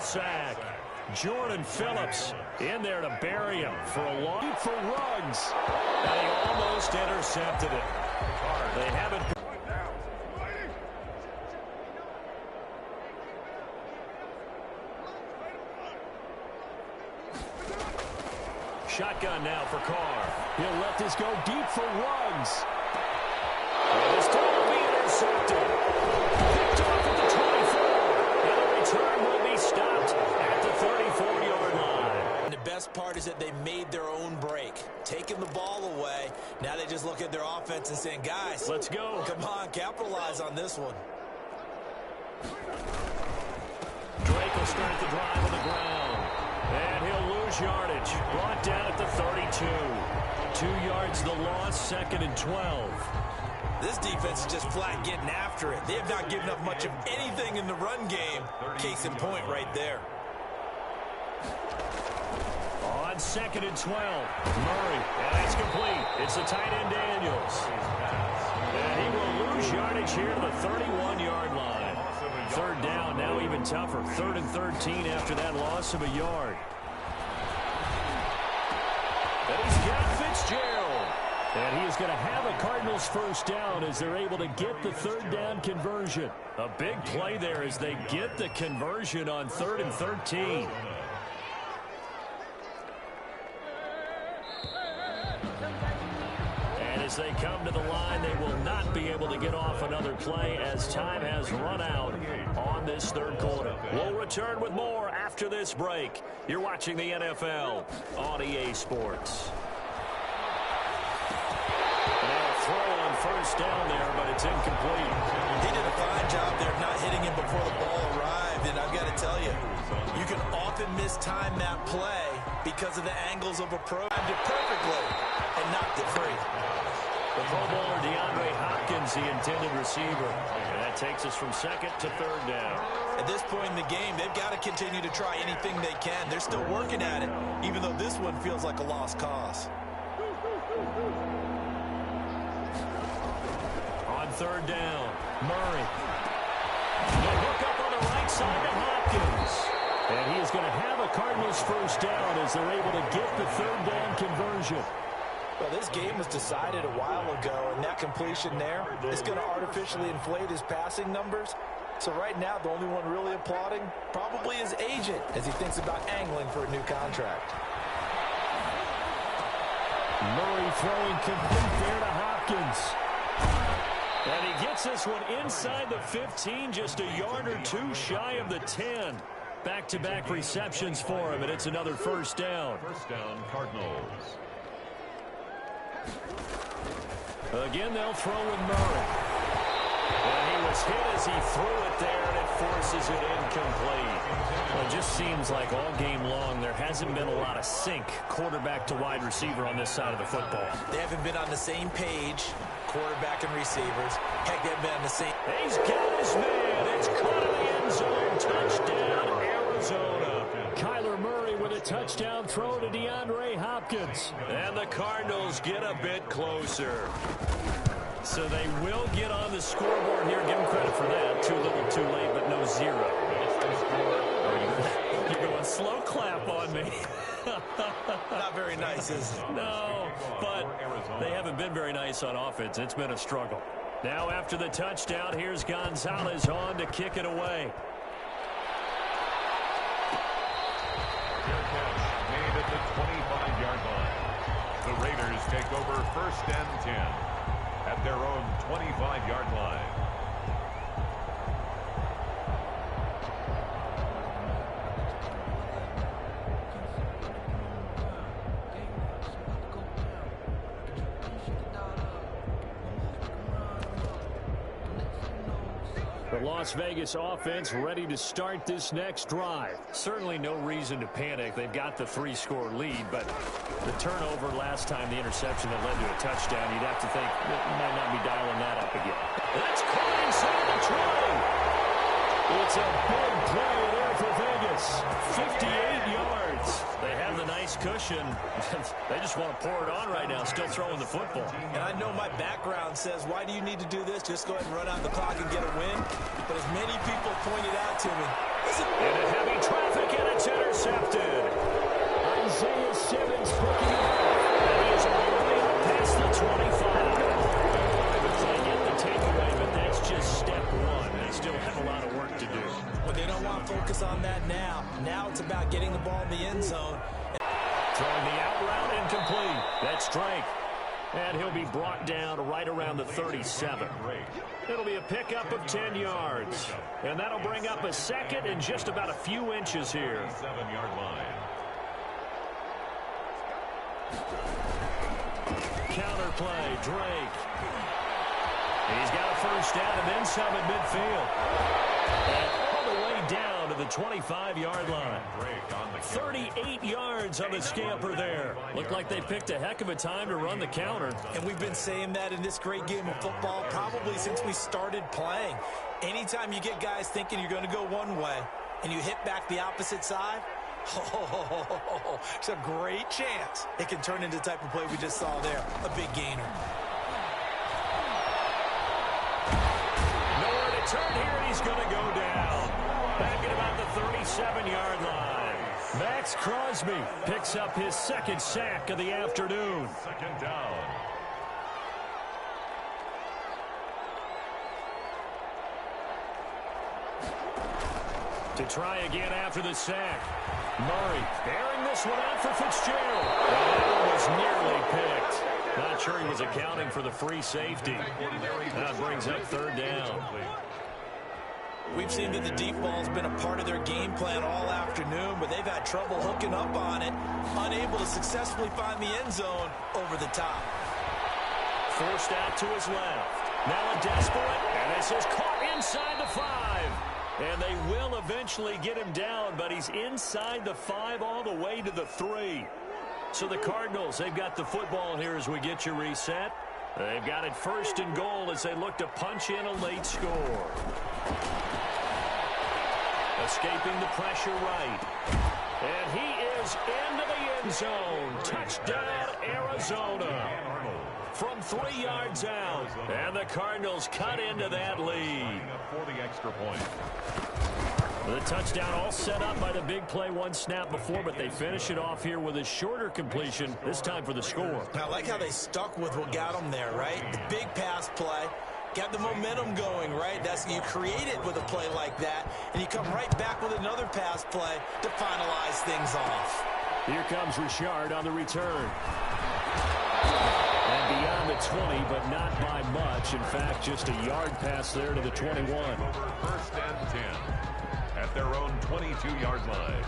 the sack. Jordan Phillips in there to bury him for a long for Ruggs. And he almost intercepted it. They haven't. Shotgun now for Carr. He'll let this go deep for Ruggs. And this time will be intercepted. Picked off at the 24. And the return will be stopped at the 34-yard line. And the best part is that they made their own break. Taking the ball away. Now they just look at their offense and saying, guys, let's go. Come on, capitalize on this one. Drake will start the drive on the ground. And he'll lose yardage. Brought down at the 32. 2 yards the loss, 2nd and 12. This defense is just flat getting after it. They have not given up much of anything in the run game. Case in point right there. On 2nd and 12. Murray, and that's complete. It's the tight end Daniels. And he will lose yardage here to the 31-yard line. 3rd down, now even tougher. 3rd and 13 after that loss of a yard. And he's got Fitzgerald. And he is going to have a Cardinals first down as they're able to get the 3rd down conversion. A big play there as they get the conversion on 3rd and 13. And as they come to the line, they will not be able to get off another play as time has run out on this 3rd quarter. We'll return with more after this break. You're watching the NFL on EA Sports. Throw on first down there, but it's incomplete. He did a fine job there of not hitting him before the ball arrived, and I've got to tell you, you can often mistime that play because of the angles of approach. Timed it perfectly and knocked it free. The Pro Bowler DeAndre Hopkins, the intended receiver. And that takes us from 2nd to 3rd down. At this point in the game, they've got to continue to try anything they can. They're still working at it, even though this one feels like a lost cause. On 3rd down, Murray. The hook up on the right side to Hopkins. And he is going to have a Cardinals first down as they're able to get the 3rd down conversion. Well, this game was decided a while ago, and that completion there is going to artificially inflate his passing numbers. So right now, the only one really applauding probably his agent as he thinks about angling for a new contract. Murray throwing complete there to Hopkins. And he gets this one inside the 15, just a yard or two shy of the 10. Back-to-back receptions for him, and it's another first down. First down, Cardinals. Again, they'll throw with Murray. And he was hit as he threw it there, and it forces it incomplete. Well, it just seems like all game long there hasn't been a lot of sync quarterback to wide receiver on this side of the football. They haven't been on the same page, quarterback and receivers. Heck, they've been on the same. He's got his man. It's caught in the end zone. Touchdown, Arizona. Kyler Murray with a touchdown throw to DeAndre Hopkins. And the Cardinals get a bit closer. So they will get on the scoreboard here. Give them credit for that. Too little, too late, but no zero. You're going slow clap on me. Not very nice, is it? No, but they haven't been very nice on offense. It's been a struggle. Now after the touchdown, here's Gonzalez on to kick it away. Fair catch made at the 25-yard line. The Raiders take over 1st and 10 at their own 25-yard line. The Las Vegas offense ready to start this next drive. Certainly no reason to panic. They've got the 3-score lead, but the turnover last time, the interception that led to a touchdown, you'd have to think they might not be dialing that up again. That's caught inside the 20. It's a big play there for Vegas. 58 yards. They have the nice cushion. They just want to pour it on right now, still throwing the football. And I know my background says, why do you need to do this? Just go ahead and run out the clock and get a win. But as many people pointed out to me, listen. In a heavy traffic don't want to focus on that now. Now it's about getting the ball in the end zone. Throwing the out route incomplete. That's Drake. And he'll be brought down right around the 37. It'll be a pickup of 10 yards. And that'll bring up a second and just about a few inches here. 7-yard line. Counter play, Drake. He's got a first down and then some at midfield. And all the way down to the 25-yard line. 38 yards on the scamper there. Looked like they picked a heck of a time to run the counter. And we've been saying that in this great game of football probably since we started playing. Anytime you get guys thinking you're going to go one way and you hit back the opposite side, it's a great chance it can turn into the type of play we just saw there, a big gainer. Nowhere to turn here, and he's going to go down. Back at about the 37-yard line. Max Crosby picks up his second sack of the afternoon. Second down. To try again after the sack. Murray airing this one out for Fitzgerald. That one was nearly picked. Not sure he was accounting for the free safety. That brings up third down. We've seen that the deep ball's been a part of their game plan all afternoon, but they've had trouble hooking up on it, unable to successfully find the end zone over the top. Forced out to his left. Now a desperate, and this is caught inside the 5. And they will eventually get him down, but he's inside the 5 all the way to the 3. So the Cardinals, they've got the football here as we get you reset. They've got it first and goal as they look to punch in a late score. Escaping the pressure right. And he is into the end zone. Touchdown, Arizona. From 3 yards out. And the Cardinals cut into that lead. For the extra point. The touchdown all set up by the big play one snap before, but they finish it off here with a shorter completion, this time for the score. I like how they stuck with what got them there, right? The big pass play. Got the momentum going, right? You create it with a play like that, and you come right back with another pass play to finalize things off. Here comes Richard on the return. And beyond the 20, but not by much. In fact, just a yard pass there to the 21. First and 10 at their own 22-yard line.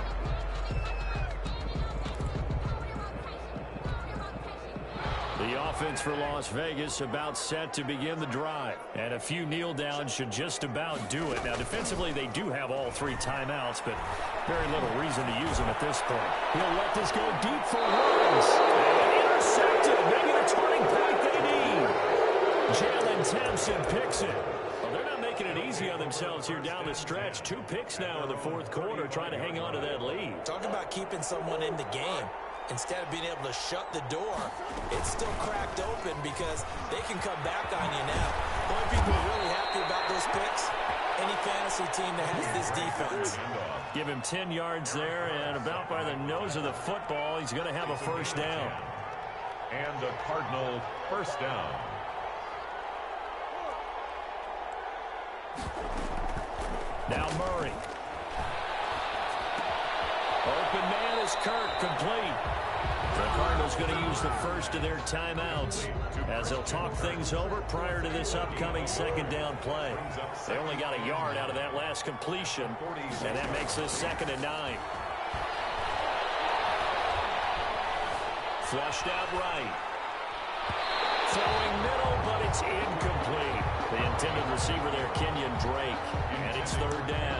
The offense for Las Vegas about set to begin the drive. And a few kneel downs should just about do it. Now, defensively, they do have all 3 timeouts, but very little reason to use them at this point. He'll let this go deep for runs. And intercepted, maybe the turning point they need. Jalen Thompson picks it. Well, they're not making it easy on themselves here down the stretch. 2 picks now in the fourth quarter, trying to hang on to that lead. Talk about keeping someone in the game. Instead of being able to shut the door, it's still cracked open because they can come back on you now. The only people really happy about those picks, any fantasy team that has this defense. Give him 10 yards there, and about by the nose of the football, he's going to have a first down. And a Cardinal first down. Now Murray. Open man is Kirk, complete. The Cardinals going to use the first of their timeouts as they'll talk things over prior to this upcoming second down play. They only got a yard out of that last completion, and that makes this 2nd and 9. Flushed out right. Throwing middle, but it's incomplete. The intended receiver there, Kenyon Drake, and it's 3rd down.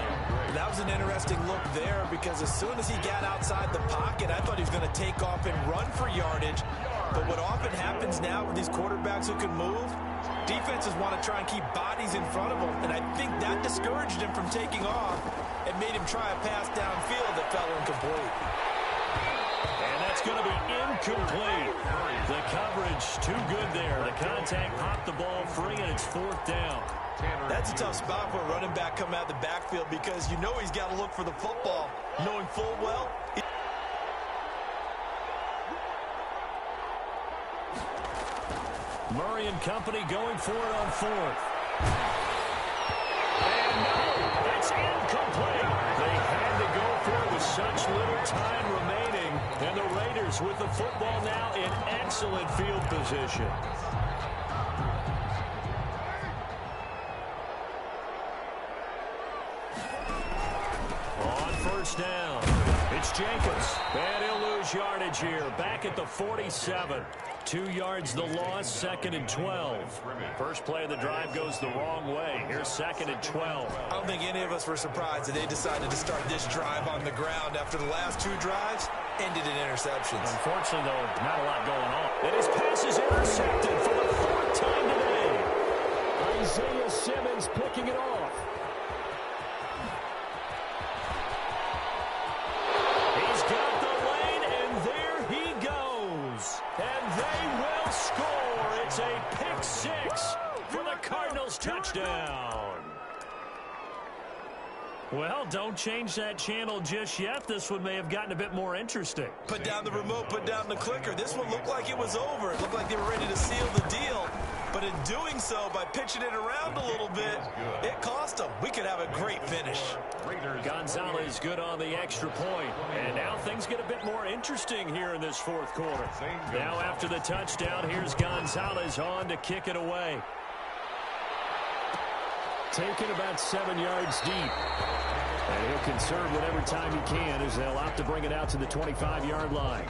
That was an interesting look there because as soon as he got outside the pocket, I thought he was going to take off and run for yardage. But what often happens now with these quarterbacks who can move, defenses want to try and keep bodies in front of them, and I think that discouraged him from taking off and made him try a pass downfield that fell incomplete. And that's going to be incomplete. The coverage too good there. The contact popped the ball free, and it's 4th down. That's a tough spot for a running back coming out the backfield because you know he's got to look for the football, knowing full well. Murray and company going for it on 4th. And no, that's incomplete. time remaining, and the Raiders with the football now in excellent field position. On first down, it's Jacobs, and he'll lose yardage here, back at the 47. 2 yards the loss, 2nd and 12. First play of the drive goes the wrong way. Here's 2nd and 12. I don't think any of us were surprised that they decided to start this drive on the ground after the last 2 drives ended in interceptions. Unfortunately, though, not a lot going on. And his pass is intercepted for the 4th time today. Isaiah Simmons picking it off. He's got the lane, and there he goes. And they will score. It's a pick 6 for the Cardinals touchdown. Well, don't change that channel just yet. This one may have gotten a bit more interesting. Put down the remote, put down the clicker. This one looked like it was over. It looked like they were ready to seal the deal. But in doing so, by pitching it around a little bit, it cost them. We could have a great finish. Gonzalez good on the extra point. And now things get a bit more interesting here in this 4th quarter. Now after the touchdown, here's Gonzalez on to kick it away. Taken about 7 yards deep. And he'll conserve whatever time he can as they'll opt to bring it out to the 25-yard line.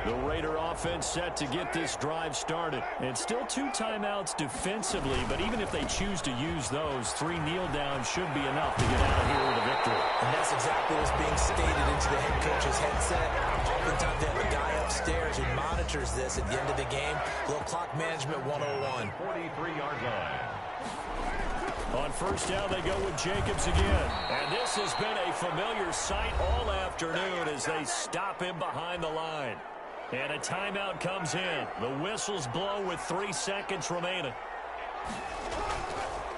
The Raider offense set to get this drive started. And still 2 timeouts defensively, but even if they choose to use those, 3 kneel downs should be enough to get out of here with a victory. And that's exactly what's being stated into the head coach's headset. Oftentimes they have a guy upstairs who monitors this at the end of the game. Little clock management 101. 43-yard line. On first down, they go with Jacobs again. And this has been a familiar sight all afternoon as they stop him behind the line. And a timeout comes in. The whistles blow with 3 seconds remaining.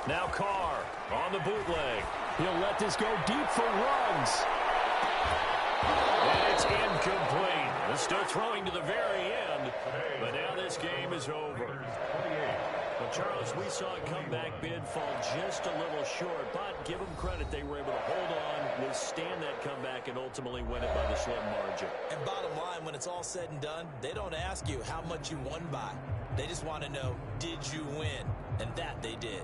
Now Carr on the bootleg. He'll let this go deep for Ruggs. And it's incomplete. They're still throwing to the very end. But now this game is over. Well, Charles, we saw a comeback bid fall just a little short, but give them credit. They were able to hold on, withstand that comeback, and ultimately win it by the slim margin. And bottom line, when it's all said and done, they don't ask you how much you won by. They just want to know, did you win? And that they did.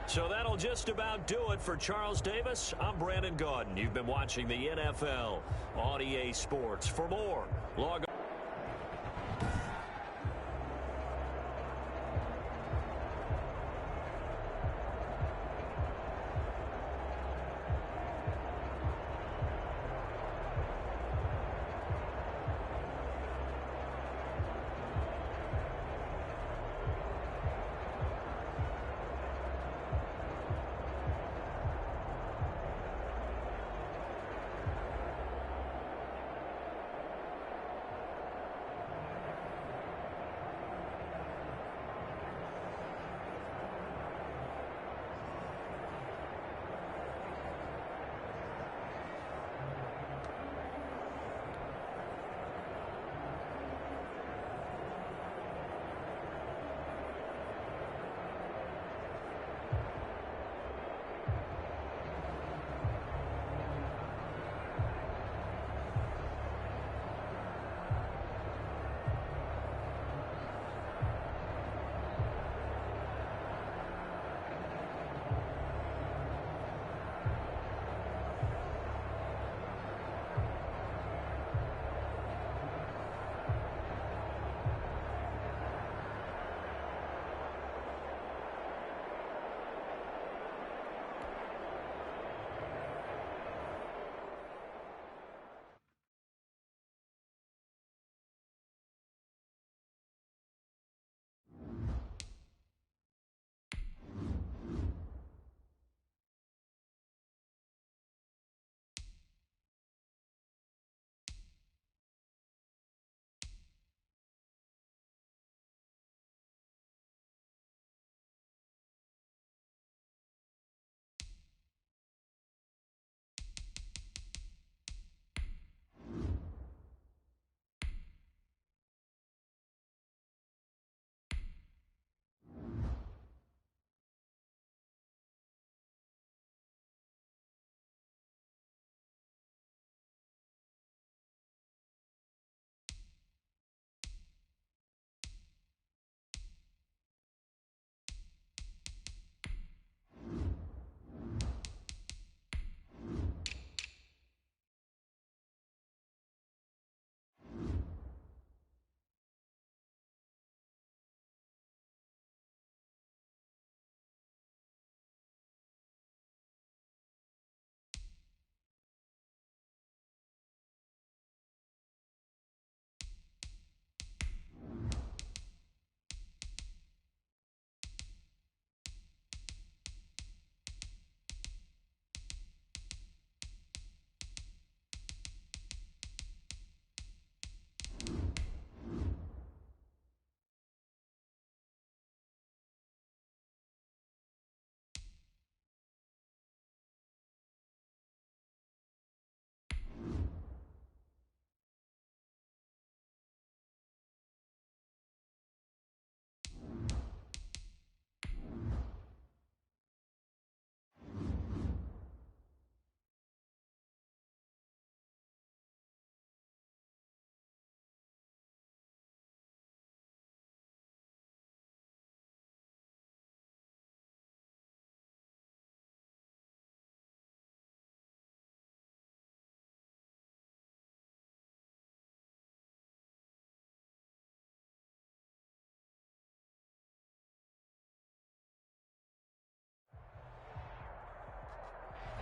So that'll just about do it for Charles Davis. I'm Brandon Gaudin. You've been watching the NFL on EA Sports. For more, log on.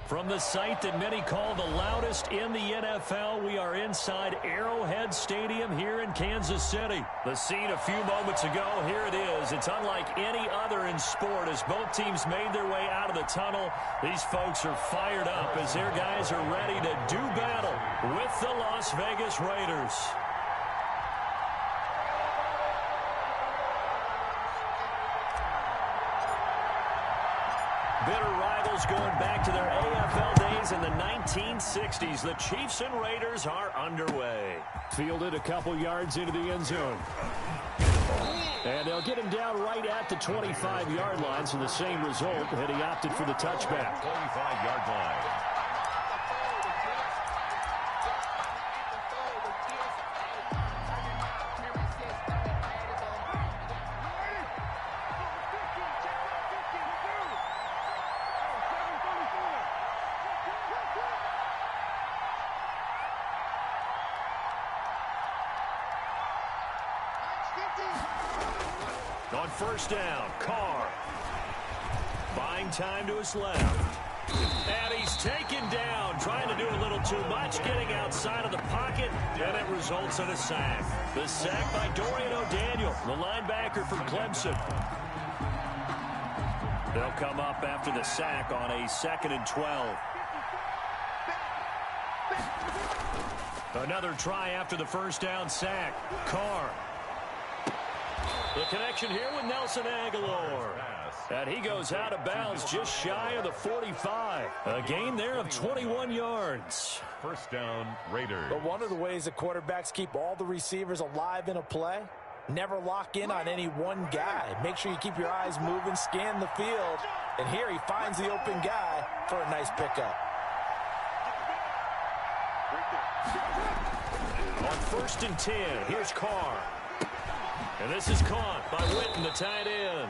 From the site that many call the loudest in the NFL, we are inside Arrowhead Stadium here in Kansas City. The scene a few moments ago, here it is. It's unlike any other in sport. As both teams made their way out of the tunnel, these folks are fired up as their guys are ready to do battle with the Las Vegas Raiders. Bitter rivals going back to their AFL days in the 1960s. The Chiefs and Raiders are underway. Fielded a couple yards into the end zone. And they'll get him down right at the 25-yard line, so the same result, and he opted for the touchback. 25-yard line. On first down, Carr. Buying time to his left. And he's taken down, trying to do a little too much, getting outside of the pocket, and it results in a sack. The sack by Dorian O'Daniel, the linebacker from Clemson. They'll come up after the sack on a 2nd and 12. Another try after the first down sack. Carr. The connection here with Nelson Aguilar. And he goes out of bounds just shy of the 45. A gain there of 21 yards. First down, Raiders. But one of the ways that quarterbacks keep all the receivers alive in a play, never lock in on any one guy. Make sure you keep your eyes moving, scan the field. And here he finds the open guy for a nice pickup. On 1st and 10, here's Carr. And this is caught by Witten, the tight end.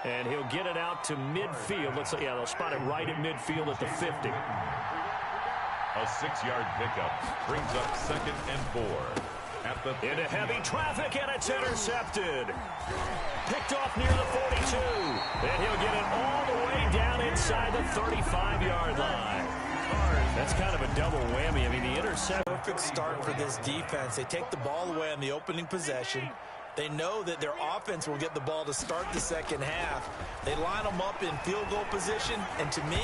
And he'll get it out to midfield. Let's say, yeah, they'll spot it right at midfield at the 50. A 6-yard pickup brings up 2nd and 4. Into heavy traffic, and it's intercepted. Picked off near the 42. And he'll get it all the way down inside the 35-yard line. That's kind of a double whammy. I mean, the interception. Perfect start for this defense. They take the ball away on the opening possession. They know that their offense will get the ball to start the second half. They line them up in field goal position, and to me,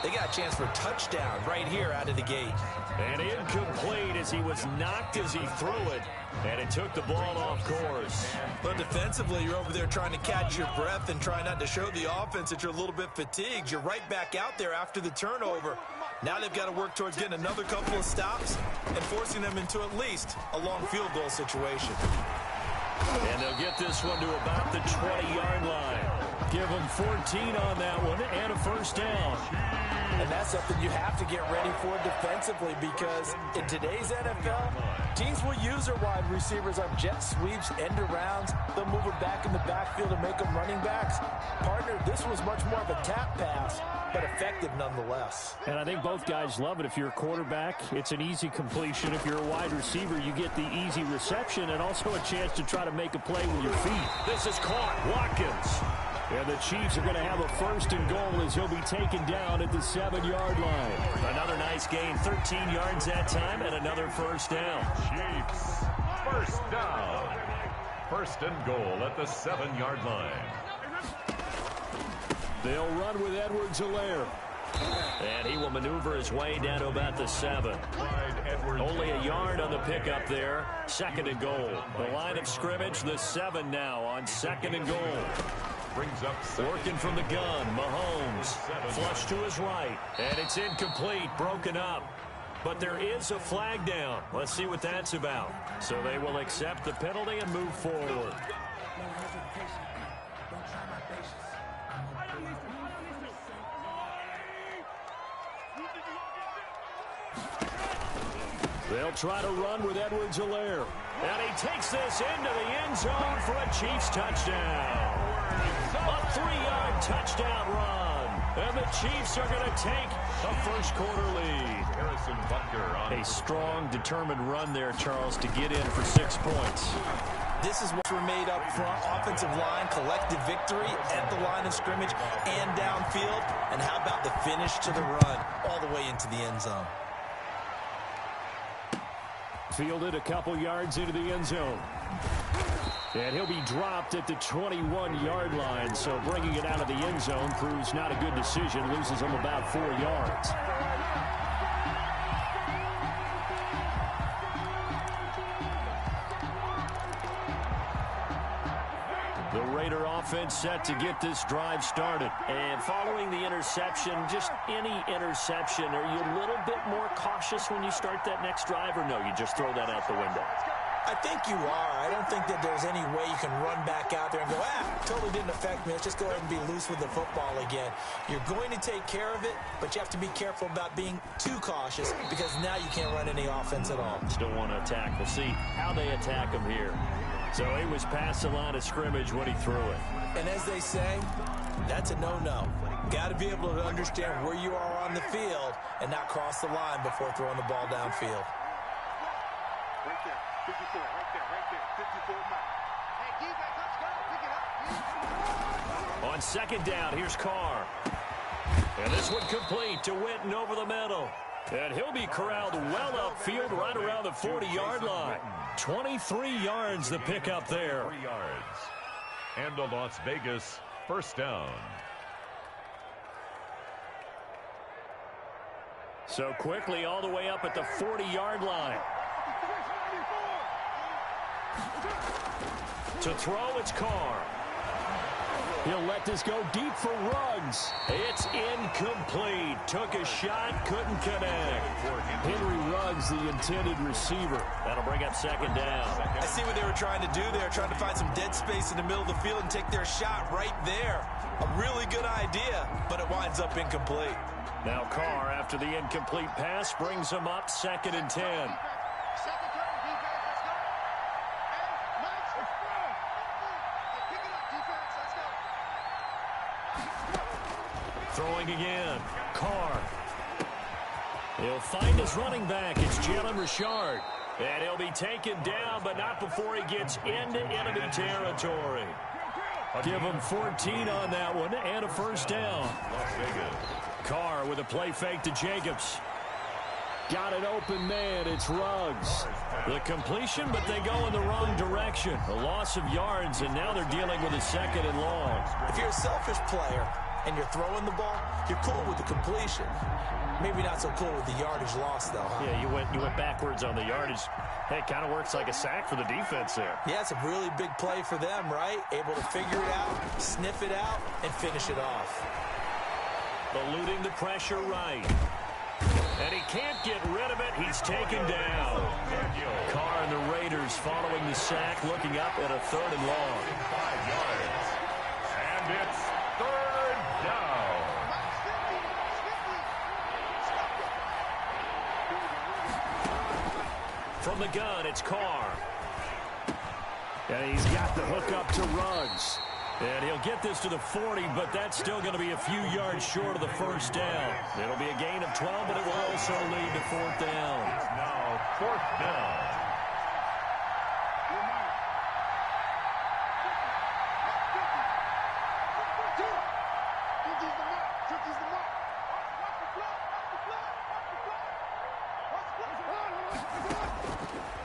they got a chance for a touchdown right here out of the gate. And incomplete as he was knocked as he threw it, and it took the ball off course. But defensively, you're over there trying to catch your breath and try not to show the offense that you're a little bit fatigued. You're right back out there after the turnover. Now they've got to work towards getting another couple of stops and forcing them into at least a long field goal situation. And they'll get this one to about the 20-yard line. Give them 14 on that one and a first down. And that's something you have to get ready for defensively, because in today's NFL, teams will use their wide receivers on jet sweeps, end arounds. They'll move it back in the backfield and make them running backs. Partner, this was much more of a tap pass, but effective nonetheless. And I think both guys love it. If you're a quarterback, it's an easy completion. If you're a wide receiver, you get the easy reception and also a chance to try to make a play with your feet. This is caught. Watkins. And the Chiefs are going to have a 1st and goal as he'll be taken down at the 7-yard line. Another nice gain, 13 yards that time, and another first down. Chiefs, first down. 1st and goal at the 7-yard line. They'll run with Edwards-Helaire. And he will maneuver his way down to about the 7. Only a yard on the pickup there. 2nd and goal. The line of scrimmage, the 7 now on 2nd and goal. Brings up working from the gun, Mahomes. Flush to his right. And it's incomplete, broken up. But there is a flag down. Let's see what that's about. So they will accept the penalty and move forward. They'll try to run with Edwards-Helaire. And he takes this into the end zone for a Chiefs touchdown. A 3-yard touchdown run. And the Chiefs are going to take a first-quarter lead. Harrison Butker on a strong, determined run there, Charles, to get in for 6 points. This is what's made up front. Offensive line, collective victory at the line of scrimmage and downfield. And how about the finish to the run all the way into the end zone? Fielded a couple yards into the end zone. And he'll be dropped at the 21-yard line. So bringing it out of the end zone proves not a good decision. Loses him about 4 yards. The Raider offense set to get this drive started. And following the interception, just any interception, are you a little bit more cautious when you start that next drive, or no, you just throw that out the window? I think you are. I don't think that there's any way you can run back out there and go, totally didn't affect me. Let's just go ahead and be loose with the football again. You're going to take care of it, but you have to be careful about being too cautious because now you can't run any offense at all. Still want to attack. We'll see how they attack him here. So he was past the line of scrimmage when he threw it. And as they say, that's a no-no. Got to be able to understand where you are on the field and not cross the line before throwing the ball downfield. Right there, 54, right there, 54 miles. Hey, defense, let's go, pick it up. On second down, here's Carr. And this one complete to Witten over the middle. And he'll be corralled well upfield right around the 40-yard line. 23 yards the pickup there. 3 yards. And a Las Vegas first down. So quickly all the way up at the 40-yard line. To throw, it's Carr. He'll let this go deep for Ruggs. It's incomplete. Took a shot, couldn't connect. Henry Ruggs, the intended receiver. That'll bring up second down. I see what they were trying to do there, trying to find some dead space in the middle of the field and take their shot right there. A really good idea, but it winds up incomplete. Now Carr, after the incomplete pass, brings him up second and 10. Throwing again. Carr. He'll find his running back. It's Jalen Richard. And he'll be taken down, but not before he gets into enemy territory. Give him 14 on that one and a first down. Las Vegas. Carr with a play fake to Jacobs. Got an open man. It's Ruggs. The completion, but they go in the wrong direction. A loss of yards, and now they're dealing with a second and long. If you're a selfish player and you're throwing the ball, you're cool with the completion. Maybe not so cool with the yardage loss, though, huh? Yeah, you went backwards on the yardage. Hey, it kind of works like a sack for the defense there. Yeah, it's a really big play for them, right? Able to figure it out, sniff it out, and finish it off. Eluding the pressure right. And he can't get rid of it. He's taken down. Carr and the Raiders following the sack, looking up at a third and long. 5 yards. And it's third down. From the gun, it's Carr. And he's got the hook up to Ruggs. And he'll get this to the 40, but that's still going to be a few yards short of the first down. It'll be a gain of 12, but it will also lead to fourth down. Now fourth down.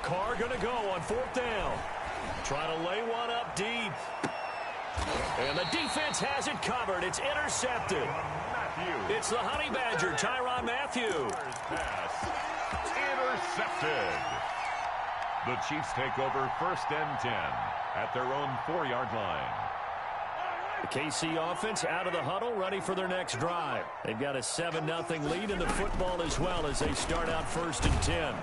Carr going to go on fourth down. Trying to lay one up deep. And the defense has it covered. It's intercepted. Matthew. It's the Honey Badger, Tyrann Mathieu. Pass. Intercepted. The Chiefs take over first and 10 at their own 4-yard line. The KC offense out of the huddle, ready for their next drive. They've got a 7-0 lead in the football as well as they start out first and 10.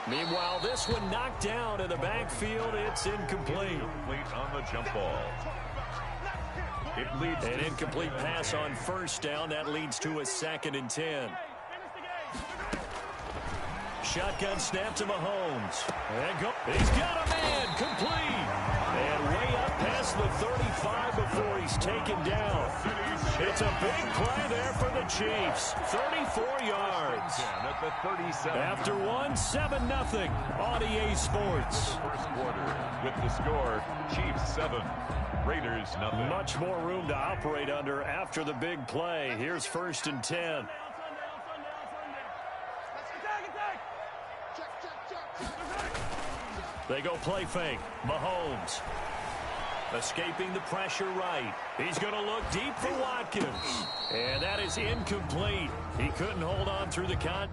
Meanwhile, this one knocked down in the backfield. It's incomplete. Incomplete on the jump ball. It leads An incomplete pass on first down. That leads to a second and 10. Shotgun snap to Mahomes. And go. He's got a man. Complete. And way up past the 5 before he's taken down. It's a big play there for the Chiefs. 34 yards. At the 37. After one, 7-0 on EA Sports. First quarter with the score, Chiefs 7, Raiders 0. Much more room to operate under after the big play. Here's 1st and 10. They go play fake. Mahomes escaping the pressure right. He's going to look deep for Watkins. And that is incomplete. He couldn't hold on through the contact.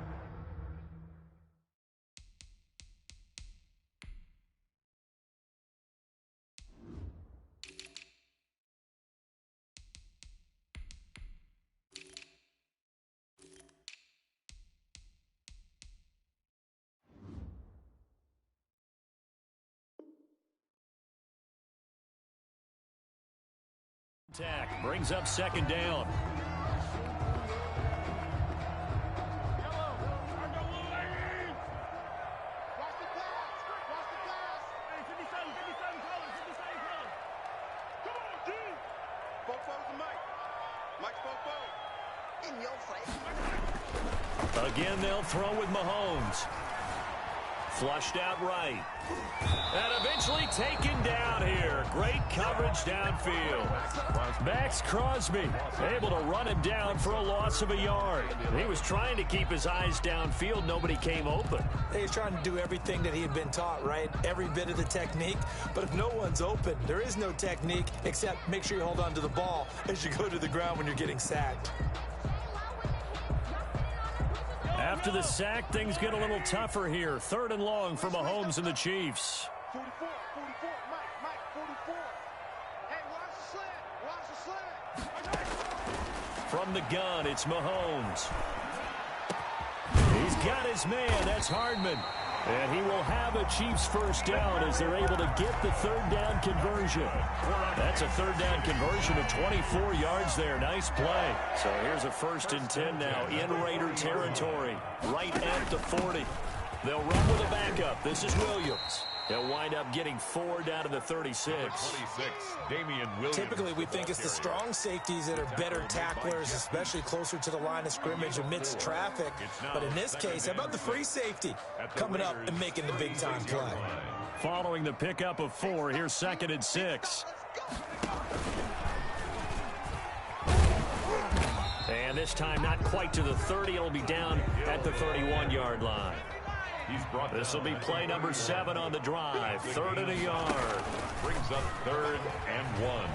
Brings up 2nd down. Again, they'll throw with Mahomes. Flushed out right. And eventually taken down here. Great coverage downfield. Max Crosby able to run him down for a loss of a yard. He was trying to keep his eyes downfield. Nobody came open. He's trying to do everything that he had been taught, right? Every bit of the technique. But if no one's open, there is no technique except make sure you hold on to the ball as you go to the ground when you're getting sacked. After the sack, things get a little tougher here. 3rd and long for Mahomes and the Chiefs. 44, Mike, 44. Hey, watch the slant. From the gun, it's Mahomes. He's got his man. That's Hardman. And he will have a Chiefs 1st down as they're able to get the 3rd down conversion. That's a 3rd down conversion of 24 yards there. Nice play. So here's a 1st and 10 now in Raider territory, right at the 40. They'll run with a backup. This is Williams. They'll wind up getting 4 down to the 36. 26, Damian Williams. Typically, we think it's the strong safeties that are better tacklers, especially closer to the line of scrimmage amidst traffic. But in this case, how about the free safety coming up and making the big-time play? Following the pickup of 4, here's 2nd and 6. And this time not quite to the 30. It'll be down at the 31-yard line. This will be play number 7 on the drive. 3rd and a yard. Brings up 3rd and 1.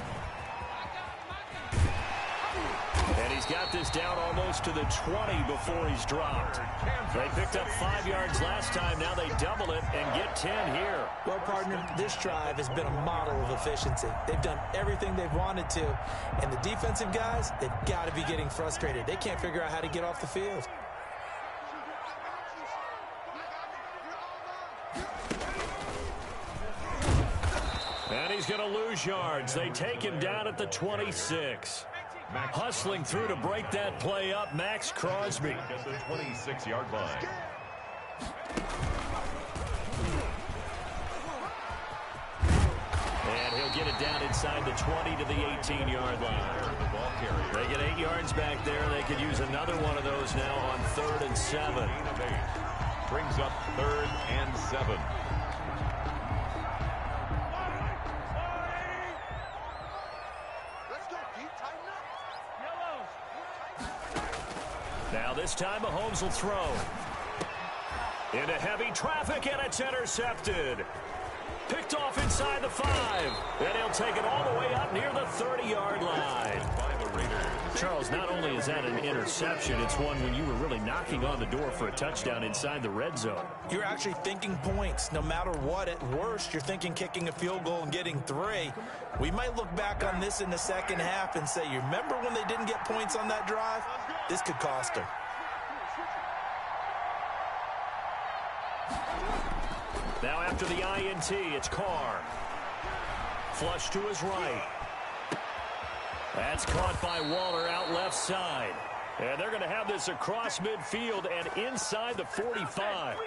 And he's got this down almost to the 20 before he's dropped. They picked up 5 yards last time. Now they double it and get 10 here. Well, partner, this drive has been a model of efficiency. They've done everything they've wanted to. And the defensive guys, they've got to be getting frustrated. They can't figure out how to get off the field. And he's going to lose yards. They take him down at the 26. Hustling through to break that play up, Max Crosby. At the 26-yard line. And he'll get it down inside the 20 to the 18-yard line. They get 8 yards back there. They could use another one of those now on 3rd and 7. Brings up 3rd and 7. Now this time Mahomes will throw. Into heavy traffic, and it's intercepted. Picked off inside the 5. And he'll take it all the way up near the 30-yard line. Charles, not only is that an interception, it's one when you were really knocking on the door for a touchdown inside the red zone. You're actually thinking points. No matter what, at worst, you're thinking kicking a field goal and getting 3. We might look back on this in the second half and say, you remember when they didn't get points on that drive? This could cost them. Now after the INT, it's Carr. Flush to his right. That's caught by Waller out left side. And they're going to have this across midfield and inside the 45.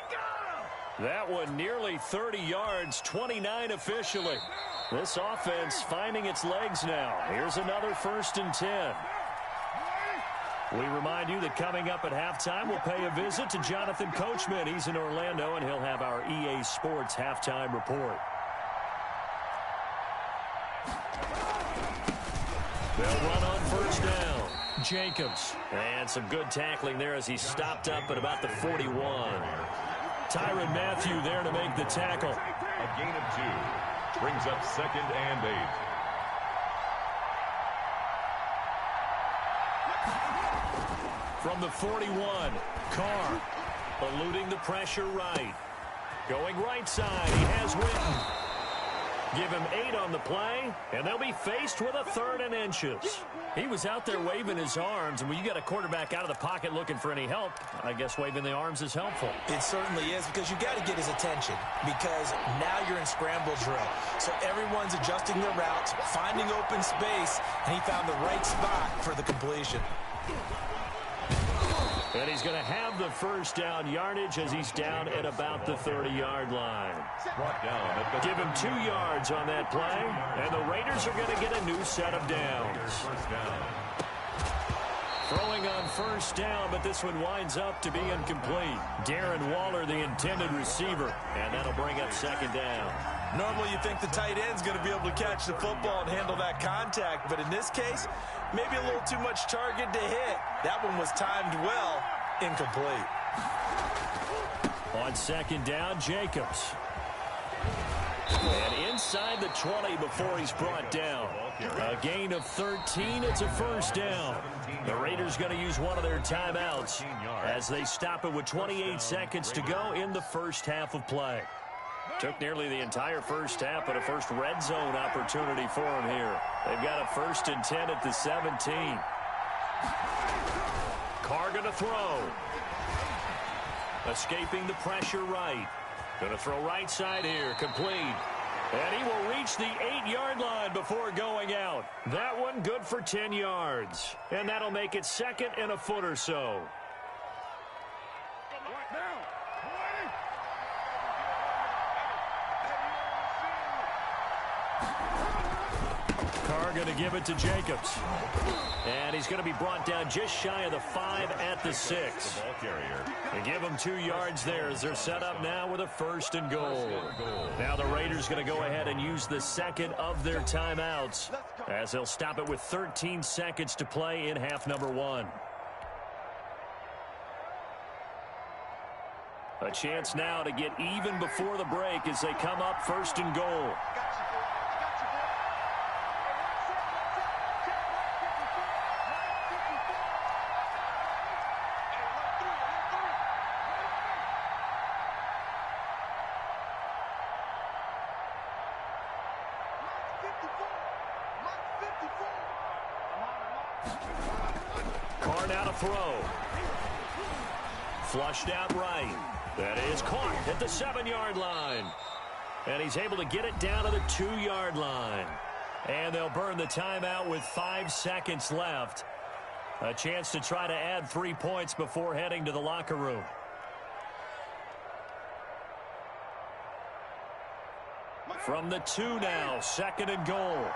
That one nearly 30 yards, 29 officially. This offense finding its legs now. Here's another 1st and 10. We remind you that coming up at halftime, we'll pay a visit to Jonathan Coachman. He's in Orlando, and he'll have our EA Sports halftime report. They'll run on 1st down. Jacobs. And some good tackling there as he stopped up at about the 41. Tyrann Mathieu there to make the tackle. A gain of 2. Brings up 2nd and 8. From the 41, Carr eluding the pressure right. Going right side, he has Witten. Give him 8 on the play, and they'll be faced with a 3rd and inches. He was out there waving his arms, and when you got a quarterback out of the pocket looking for any help, I guess waving the arms is helpful. It certainly is, because you got to get his attention, because now you're in scramble drill. So everyone's adjusting their routes, finding open space, and he found the right spot for the completion. And he's going to have the 1st down yardage as he's down at about the 30-yard line. Brought down. Give him 2 yards on that play, and the Raiders are going to get a new set of downs. Throwing on 1st down, but this one winds up to be incomplete. Darren Waller, the intended receiver, and that'll bring up 2nd down. Normally you think the tight end's going to be able to catch the football and handle that contact, but in this case, maybe a little too much target to hit. That one was timed well, incomplete. On 2nd down, Jacobs. And inside the 20 before he's brought down. A gain of 13, it's a 1st down. The Raiders going to use one of their timeouts as they stop it with 28 seconds to go in the 1st half of play. Took nearly the entire 1st half, but a first red zone opportunity for him here. They've got a 1st and 10 at the 17. Carr going to throw. Escaping the pressure right. Going to throw right side here, complete. And he will reach the 8-yard line before going out. That one good for 10 yards. And that'll make it 2nd and a foot or so. Carr going to give it to Jacobs. And he's going to be brought down just shy of the 5 at the 6. And give him 2 yards there as they're set up now with a 1st and goal. Now the Raiders going to go ahead and use the 2nd of their timeouts as they'll stop it with 13 seconds to play in half number 1. A chance now to get even before the break as they come up 1st and goal. Carr now to throw. Flushed out right. That is caught at the 7-yard line. And he's able to get it down to the 2-yard line. And they'll burn the timeout with 5 seconds left. A chance to try to add 3 points before heading to the locker room. From the 2 now, 2nd and goal.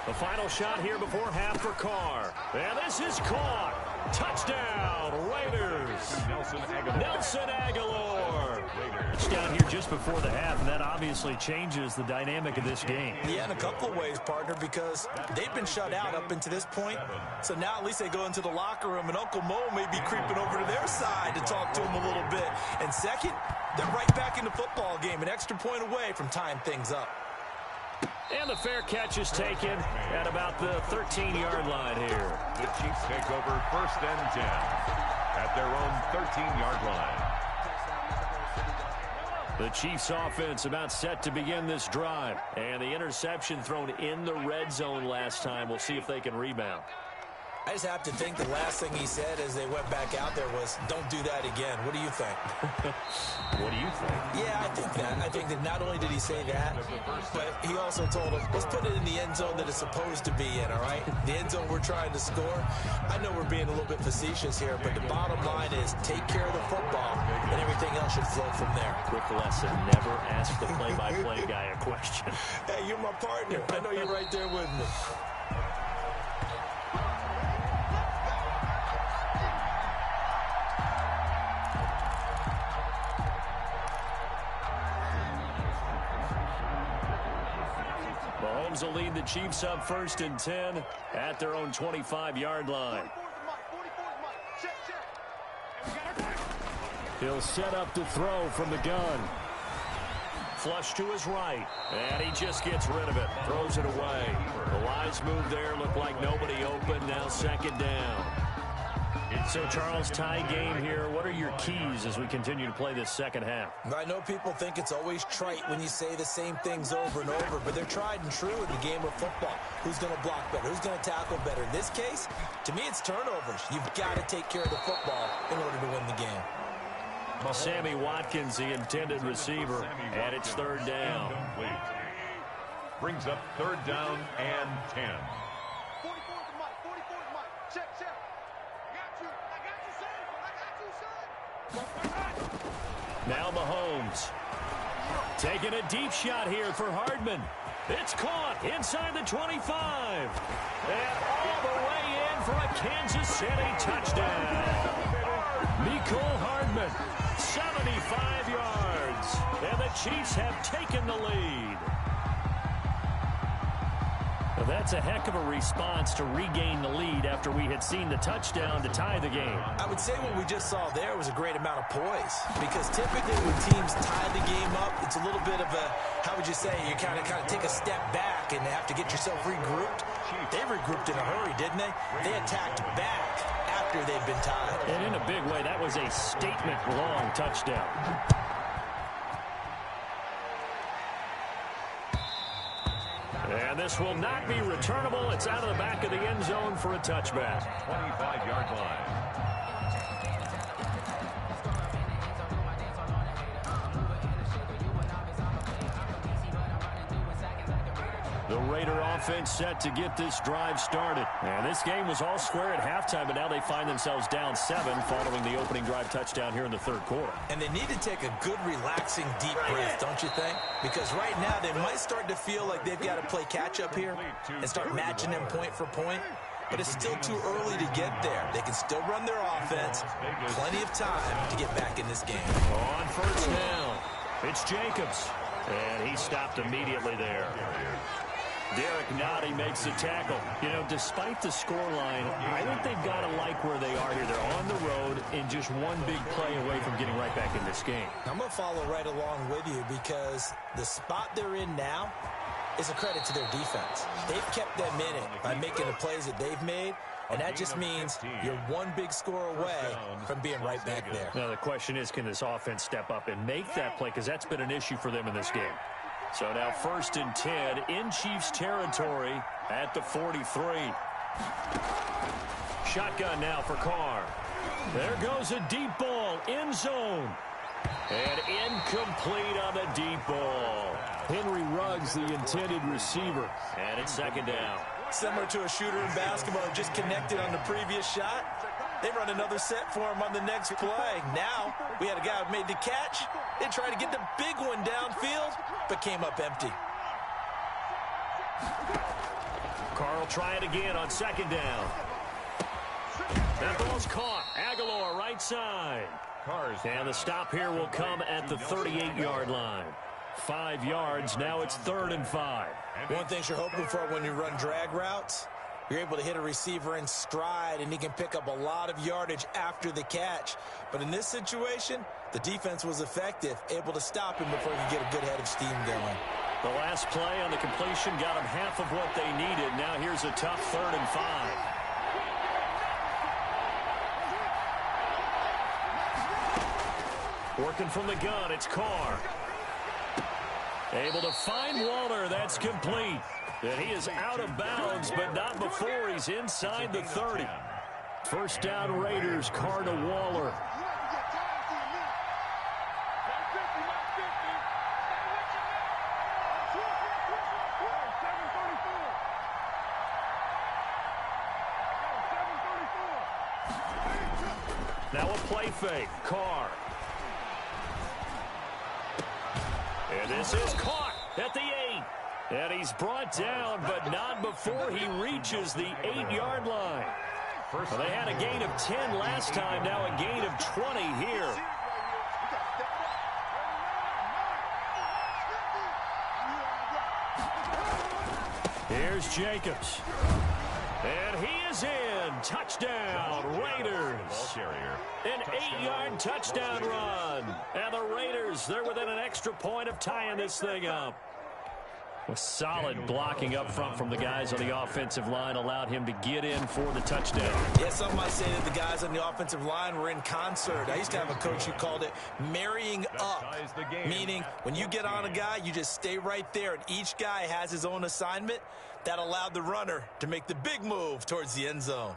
The final shot here before half for Carr. And this is caught. Touchdown, Raiders. Nelson Aguilar. Touchdown here just before the half, and that obviously changes the dynamic of this game. Yeah, in a couple of ways, partner, because they've been shut out up until this point. So now at least they go into the locker room, and Uncle Mo may be creeping over to their side to talk to him a little bit. And second, they're right back in the football game, an extra point away from tying things up. And the fair catch is taken at about the 13-yard line here. The Chiefs take over 1st and 10 at their own 13-yard line. The Chiefs offense about set to begin this drive. And the interception thrown in the red zone last time. We'll see if they can rebound. I just have to think the last thing he said as they went back out there was, don't do that again. What do you think? What do you think? Yeah, I think that. I think that not only did he say that, but he also told him, let's put it in the end zone that it's supposed to be in, all right? The end zone we're trying to score. I know we're being a little bit facetious here, but the bottom line is take care of the football, and everything else should flow from there. Quick lesson, never ask the play-by-play guy a question. Hey, you're my partner. I know you're right there with me. Mahomes will lead the Chiefs up 1st and 10 at their own 25-yard line. He'll set up to throw from the gun. Flush to his right, and he just gets rid of it. Throws it away. The wise move there, looked like nobody open. Now 2nd down. So, Charles, tie game here. What are your keys as we continue to play this second half? I know people think it's always trite when you say the same things over and over, but they're tried and true in the game of football. Who's going to block better? Who's going to tackle better? In this case, to me, it's turnovers. You've got to take care of the football in order to win the game. Sammy Watkins, the intended receiver, and it's 3rd down. Brings up 3rd down and 10. 44 to Mike. 44 to Mike. Check. I got you, son. Now Mahomes. Taking a deep shot here for Hardman. It's caught inside the 25. And all the way in for a Kansas City touchdown. Mecole Hardman, 75 yards. And the Chiefs have taken the lead. Well, that's a heck of a response to regain the lead after we had seen the touchdown to tie the game. I would say what we just saw there was a great amount of poise, because typically when teams tie the game up, it's a little bit of a, how would you say, you kind of take a step back and have to get yourself regrouped. They regrouped in a hurry, didn't they? They attacked back after they'd been tied. And in a big way, that was a statement-long touchdown. And this will not be returnable. It's out of the back of the end zone for a touchback. 25-yard line. The Raider offense set to get this drive started. And this game was all square at halftime, but now they find themselves down 7 following the opening drive touchdown here in the 3rd quarter. And they need to take a good, relaxing, deep breath, don't you think? Because right now they might start to feel like they've got to play catch-up here and start matching them point for point. But it's still too early to get there. They can still run their offense. Plenty of time to get back in this game. On 1st down, it's Jacobs. And he stopped immediately there. Derek Nottie makes the tackle. You know, despite the scoreline, I think they've got to like where they are here. They're on the road and just one big play away from getting right back in this game. I'm going to follow right along with you, because the spot they're in now is a credit to their defense. They've kept them in it by making the plays that they've made, and that just means you're one big score away from being right back there. Now, the question is, can this offense step up and make that play? Because that's been an issue for them in this game. So now 1st and 10 in Chiefs territory at the 43. Shotgun now for Carr. There goes a deep ball, end zone. And incomplete on the deep ball. Henry Ruggs, the intended receiver. And it's 2nd down. Similar to a shooter in basketball who just connected on the previous shot. They run another set for him on the next play. Now, we had a guy who made the catch. They tried to get the big one downfield, but came up empty. Carl try it again on 2nd down. That ball's caught. Aguilar right side. And the stop here will come at the 38-yard line. 5 yards. Now it's 3rd and 5. One thing you're hoping for when you run drag routes, you're able to hit a receiver in stride, and he can pick up a lot of yardage after the catch. But in this situation, the defense was effective, able to stop him before he could get a good head of steam going. The last play on the completion got them half of what they needed. Now here's a tough 3rd and 5. Working from the gun, it's Carr. Able to find Waller. That's complete. And he is out of bounds, but not before he's inside the 30. First down Raiders, Carr to Waller. Now a play fake. Carr. And this is caught at the 8. And he's brought down, but not before he reaches the 8-yard line. Well, they had a gain of 10 last time, now a gain of 20 here. Here's Jacobs. And he is in. Touchdown, Raiders. An 8-yard touchdown run. And the Raiders, they're within an extra point of tying this thing up. With solid blocking up front from the guys on the offensive line allowed him to get in for the touchdown. Yeah, some might say that the guys on the offensive line were in concert. I used to have a coach who called it marrying up, meaning when you get on a guy, you just stay right there, and each guy has his own assignment. That allowed the runner to make the big move towards the end zone.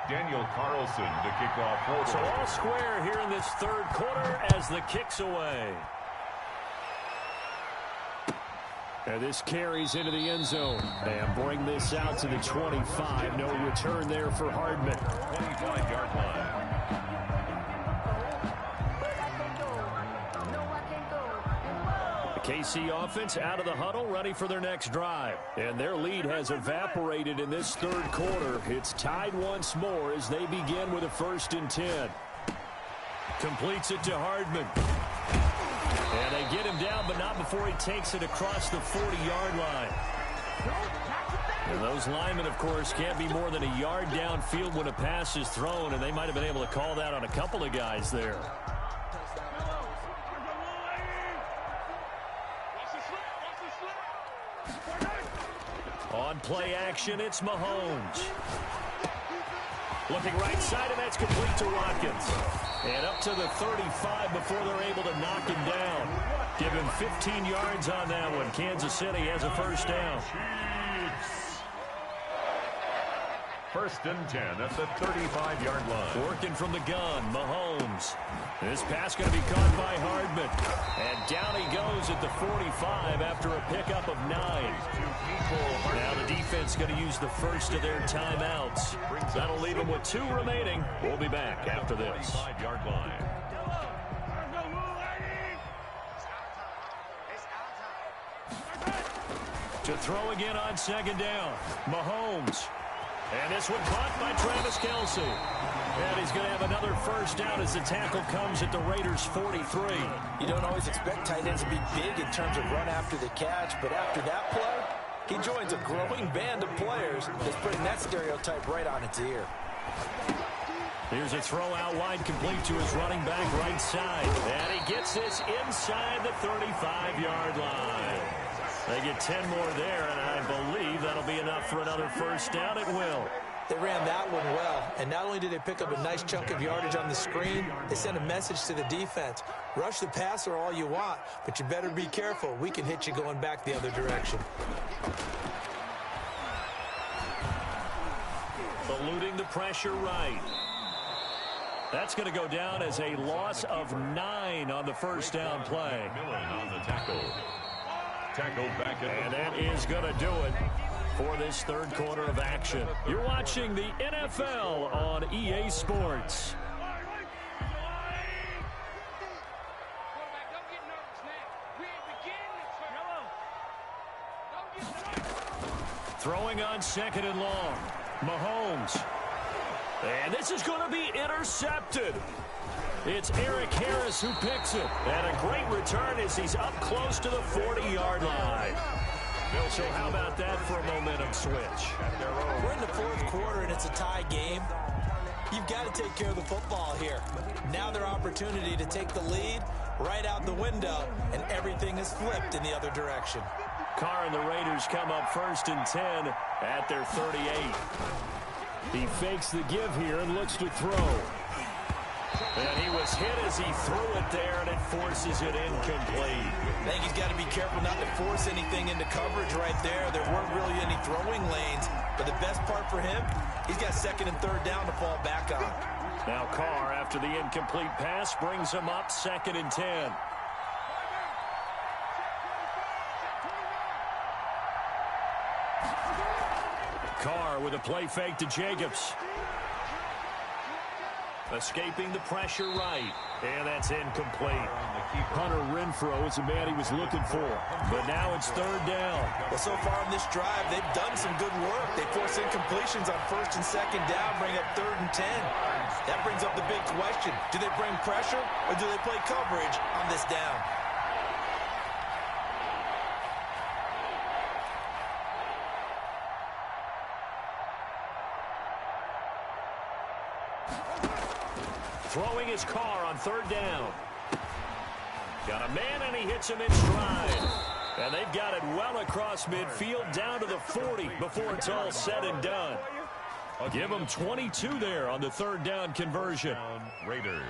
Daniel Carlson to kick off for the So all square here in this third quarter as the kick's away. And this carries into the end zone. And bring this out to the 25. No return there for Hardman. 25-yard line. KC offense out of the huddle, ready for their next drive. And their lead has evaporated in this third quarter. It's tied once more as they begin with a 1st and 10. Completes it to Hardman. And they get him down, but not before he takes it across the 40-yard line. And those linemen, of course, can't be more than a yard downfield when a pass is thrown, and they might have been able to call that on a couple of guys there. On play action, it's Mahomes. Looking right side, and that's complete to Watkins. And up to the 35 before they're able to knock him down. Give him 15 yards on that one. Kansas City has a first down. First and 10 at the 35-yard line. Working from the gun, Mahomes. This pass going to be caught by Hardman. And down he goes at the 45 after a pickup of 9. Now the defense going to use the first of their timeouts. That'll leave them with 2 remaining. We'll be back after this. 5-yard line. To throw again on 2nd down. Mahomes. And this one caught by Travis Kelce. And he's going to have another first down as the tackle comes at the Raiders' 43. You don't always expect tight ends to be big in terms of run after the catch, but after that play, he joins a growing band of players that's putting that stereotype right on its ear. Here's a throw out wide, complete to his running back right side. And he gets this inside the 35-yard line. They get 10 more there, and I believe that'll be enough for another first down. It will. They ran that one well, and not only did they pick up a nice chunk of yardage on the screen, they sent a message to the defense. Rush the passer all you want, but you better be careful. We can hit you going back the other direction. Eluding the pressure right. That's going to go down as a loss of 9 on the first down play. Millen on the tackle. Tackled back at and that is going to do it for this third quarter of action. You're watching the NFL on EA Sports. Throwing on 2nd and long. Mahomes. And this is going to be intercepted. It's Eric Harris who picks it. And a great return as he's up close to the 40-yard line. So how about that for a momentum switch? We're in the fourth quarter, and it's a tie game. You've got to take care of the football here. Now their opportunity to take the lead right out the window, and everything is flipped in the other direction. Carr and the Raiders come up 1st and 10 at their 38. He fakes the give here and looks to throw. And he was hit as he threw it there, and it forces it incomplete. I think he's got to be careful not to force anything into coverage right there. There weren't really any throwing lanes, but the best part for him, he's got second and third down to fall back on. Now Carr, after the incomplete pass, brings him up 2nd and 10. Carr with a play fake to Jacobs. Escaping the pressure right. And that's incomplete. Hunter Renfrow is the man he was looking for. But now it's 3rd down. Well, so far in this drive, they've done some good work. They force incompletions on 1st and 2nd down, bring up 3rd and 10. That brings up the big question. Do they bring pressure or do they play coverage on this down? Throwing his Carr on 3rd down. Got a man, and he hits him in stride. And they've got it well across midfield down to the 40 before it's all said and done. Give them 22 there on the 3rd down conversion. Raiders.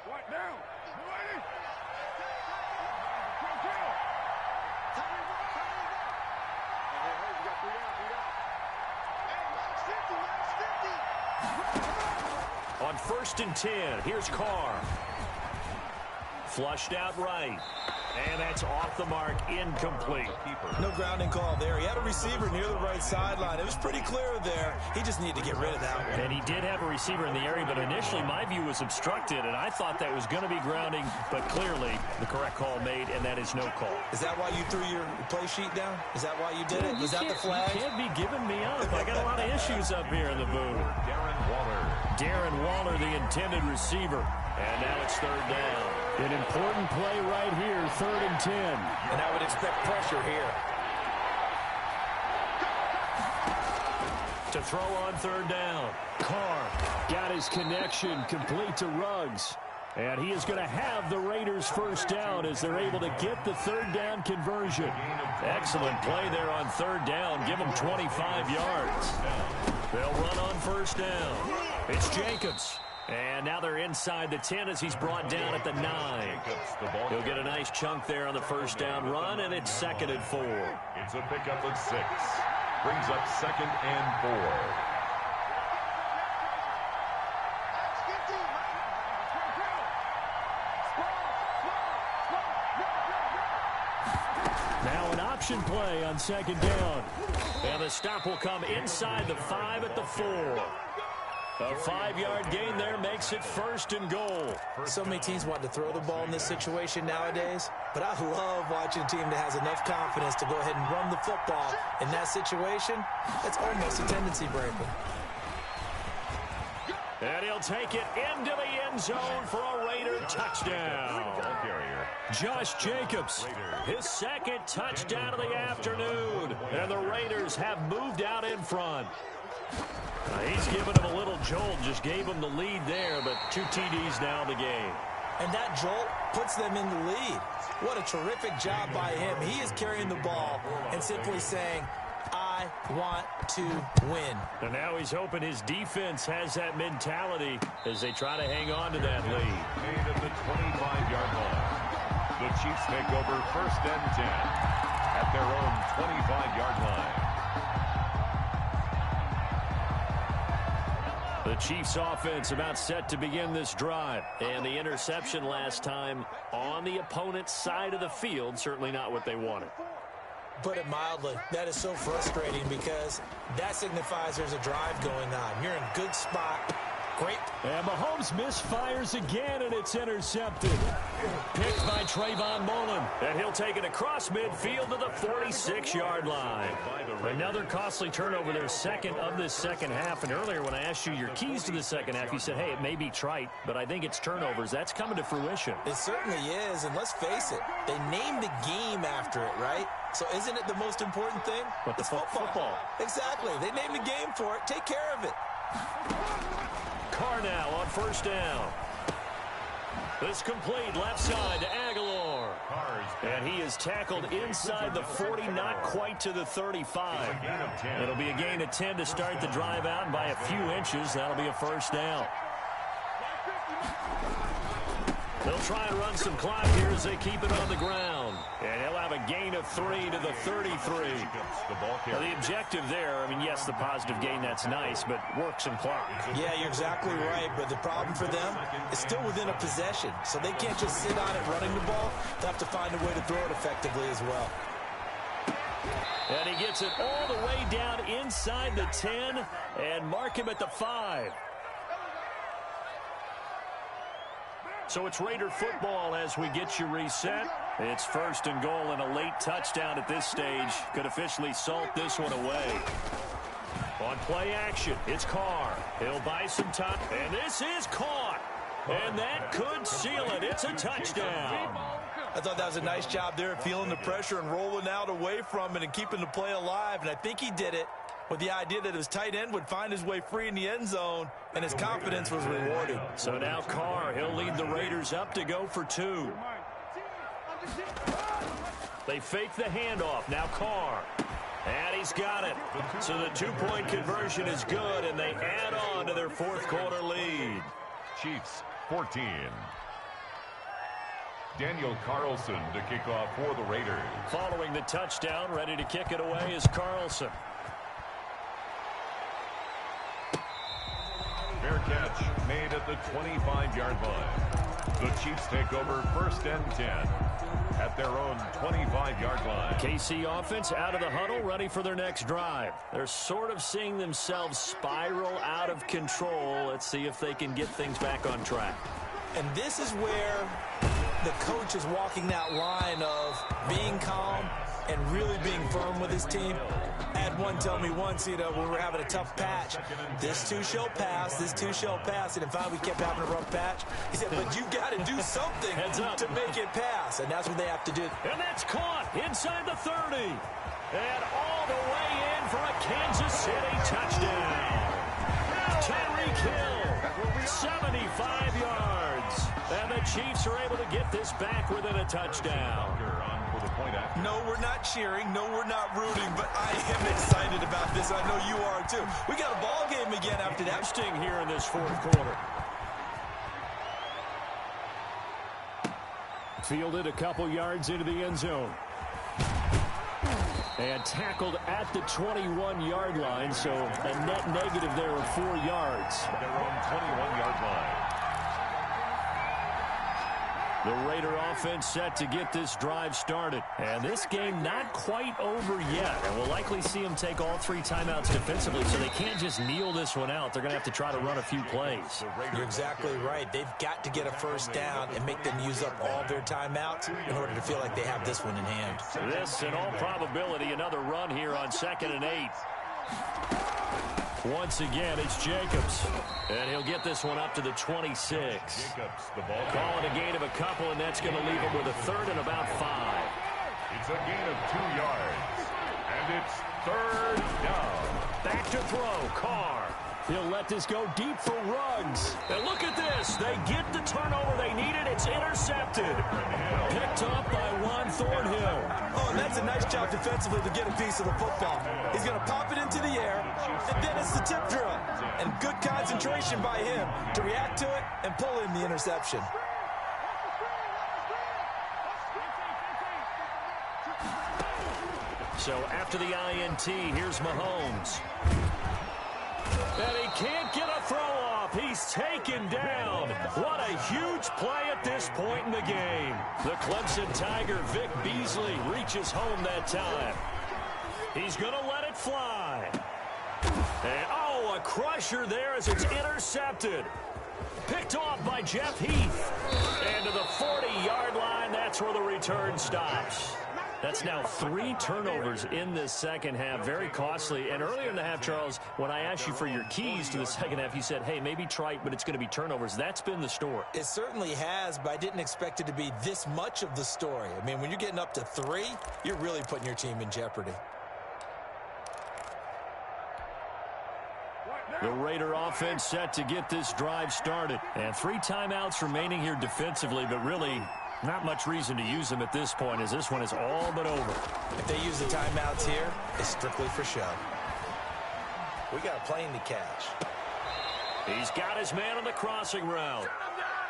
What now? Ready? On 1st and 10, here's Carr. Flushed out right. And that's off the mark, incomplete. No grounding call there. He had a receiver near the right sideline. It was pretty clear there. He just needed to get rid of that one. And he did have a receiver in the area, but initially my view was obstructed, and I thought that was going to be grounding, but clearly the correct call made, and that is no call. Is that why you threw your play sheet down? Is that why you did it? Was that the flag? You can't be giving me up. I got a lot of issues up here in the booth. Darren Waller, the intended receiver. And now it's 3rd down. An important play right here, 3rd and 10. And I would expect pressure here. To throw on 3rd down. Carr got his connection complete to Ruggs. And he is going to have the Raiders' 1st down as they're able to get the 3rd down conversion. Excellent play there on 3rd down. Give them 25 yards. They'll run on 1st down. It's Jacobs. And now they're inside the 10 as he's brought down at the 9. He'll get a nice chunk there on the 1st down run, and it's 2nd and 4. It's a pickup of 6. Brings up 2nd and 4. Now an option play on 2nd down. And the stop will come inside the 5 at the 4. A 5-yard gain there makes it 1st and goal. So many teams want to throw the ball in this situation nowadays, but I love watching a team that has enough confidence to go ahead and run the football. In that situation, that's almost a tendency breaker. And he'll take it into the end zone for a Raider touchdown. Josh Jacobs, his second touchdown of the afternoon. And the Raiders have moved out in front. He's given him a little jolt, just gave him the lead there, but 2 TDs now in the game. And that jolt puts them in the lead. What a terrific job by him. He is carrying the ball and simply saying, I want to win. And now he's hoping his defense has that mentality as they try to hang on to that lead. Made at the 25-yard line. The Chiefs take over 1st and 10 at their own 25-yard line. The Chiefs offense about set to begin this drive. And the interception last time on the opponent's side of the field, certainly not what they wanted. Put it mildly, that is so frustrating because that signifies there's a drive going on. You're in a good spot. Great. And Mahomes misfires again, and it's intercepted. Picked by Trayvon Mullen. And he'll take it across midfield to the 46-yard line. Another costly turnover, their second of this second half. And earlier when I asked you your keys to the second half, you said, hey, it may be trite, but I think it's turnovers. That's coming to fruition. It certainly is, and let's face it, they named the game after it, right? So isn't it the most important thing? But it's football. Exactly. They named the game for it. Take care of it. Carr now on 1st down. This complete left side to Aguilar. And he is tackled inside the 40, not quite to the 35. It'll be a gain of 10 to start the drive out, and by a few inches, that'll be a 1st down. They'll try and run some clock here as they keep it on the ground. And he'll have a gain of 3 to the 33. Now, the objective there, I mean, yes, the positive gain, that's nice, but work some clock. Yeah, you're exactly right, but the problem for them is still within a possession. So they can't just sit on it running the ball. They have to find a way to throw it effectively as well. And he gets it all the way down inside the 10 and mark him at the 5. So it's Raider football as we get you reset. It's 1st and goal, and a late touchdown at this stage could officially salt this one away. On play action, it's Carr. He'll buy some time, and this is caught. And that could seal it. It's a touchdown. I thought that was a nice job there, feeling the pressure and rolling out away from it and keeping the play alive. And I think he did it with the idea that his tight end would find his way free in the end zone, and his confidence was rewarded. So now Carr, he'll lead the Raiders up to go for 2. They fake the handoff. Now Carr. And he's got it. So the 2-point conversion is good, and they add on to their 4th quarter lead. Chiefs 14. Daniel Carlson to kick off for the Raiders. Following the touchdown, ready to kick it away is Carlson. Fair catch made at the 25-yard line. The Chiefs take over 1st and 10 at their own 25-yard line. KC offense out of the huddle, ready for their next drive. They're sort of seeing themselves spiral out of control. Let's see if they can get things back on track. And this is where the coach is walking that line of being calm and really being firm with his team. I had one tell me once, when we were having a tough patch, this too shall pass, this too shall pass. And in fact, we kept having a rough patch. He said, but you got to do something to make it pass. And that's what they have to do. And that's caught inside the 30. And all the way in for a Kansas City touchdown. Tyreek Hill, 75 yards. And the Chiefs are able to get this back within a touchdown. No, we're not cheering. No, we're not rooting. But I am excited about this. I know you are, too. We got a ball game again after that. Sting here in this 4th quarter. Fielded a couple yards into the end zone. And tackled at the 21-yard line, so a net negative there of 4 yards. Their own 21-yard line. The Raider offense set to get this drive started. And this game not quite over yet. And we'll likely see them take all 3 timeouts defensively, so they can't just kneel this one out. They're going to have to try to run a few plays. You're exactly right. They've got to get a 1st down and make them use up all their timeouts in order to feel like they have this one in hand. This, in all probability, another run here on 2nd and 8. Once again, it's Jacobs. And he'll get this one up to the 26. Jacobs, the ball. Call it a gain of a couple, and that's going to leave him with a third and about 5. It's a gain of 2 yards. And it's third down. Back to throw, Carr. He'll let this go deep for Ruggs. And look at this. They get the turnover they needed. It's intercepted. Picked up by Juan Thornhill. Oh, and that's a nice job defensively to get a piece of the football. He's going to pop it into the air, and then it's the tip drill. And good concentration by him to react to it and pull in the interception. So after the INT, here's Mahomes. And he can't get a throw off. He's taken down. What a huge play at this point in the game. The Clemson Tiger, Vic Beasley, reaches home that time. He's going to let it fly. And, oh, a crusher there as it's intercepted. Picked off by Jeff Heath. And to the 40-yard line, that's where the return stops. That's now 3 turnovers in this second half. Very costly. And earlier in the half, Charles, when I asked you for your keys to the second half, you said, hey, maybe trite, but it's going to be turnovers. That's been the story. It certainly has, but I didn't expect it to be this much of the story. I mean, when you're getting up to 3, you're really putting your team in jeopardy. The Raider offense set to get this drive started. And 3 timeouts remaining here defensively, but really not much reason to use them at this point, as this one is all but over. If they use the timeouts here, it's strictly for show. We got a plane to catch. He's got his man on the crossing route.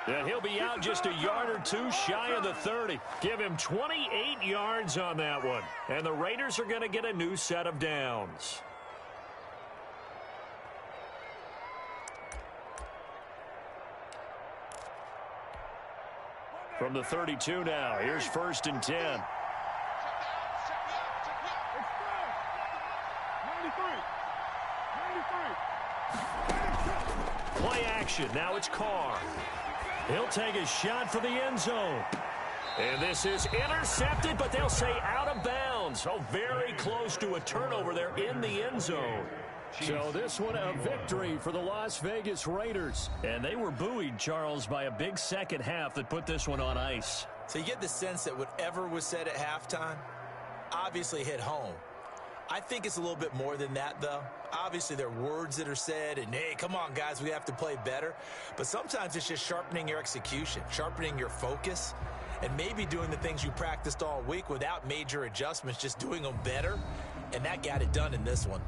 And he'll be out just a yard or 2 shy of the 30. Give him 28 yards on that one. And the Raiders are going to get a new set of downs. From the 32 now, here's 1st and 10. Play action. Now it's Carr. He'll take a shot for the end zone. And this is intercepted, but they'll say out of bounds. Oh, very close to a turnover there in the end zone. So this one a victory for the Las Vegas Raiders. And they were buoyed, Charles, by a big second half that put this one on ice. So you get the sense that whatever was said at halftime obviously hit home. I think it's a little bit more than that, though. Obviously, there are words that are said, and, hey, come on, guys, we have to play better. But sometimes it's just sharpening your execution, sharpening your focus, and maybe doing the things you practiced all week without major adjustments, just doing them better. And that got it done in this one.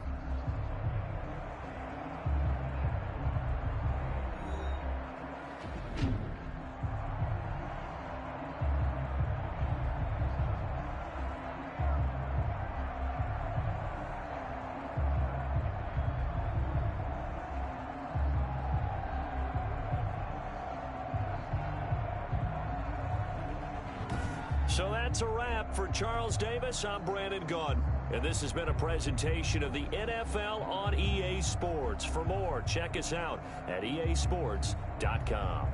So that's a wrap for Charles Davis. I'm Brandon Gunn. And this has been a presentation of the NFL on EA Sports. For more, check us out at easports.com.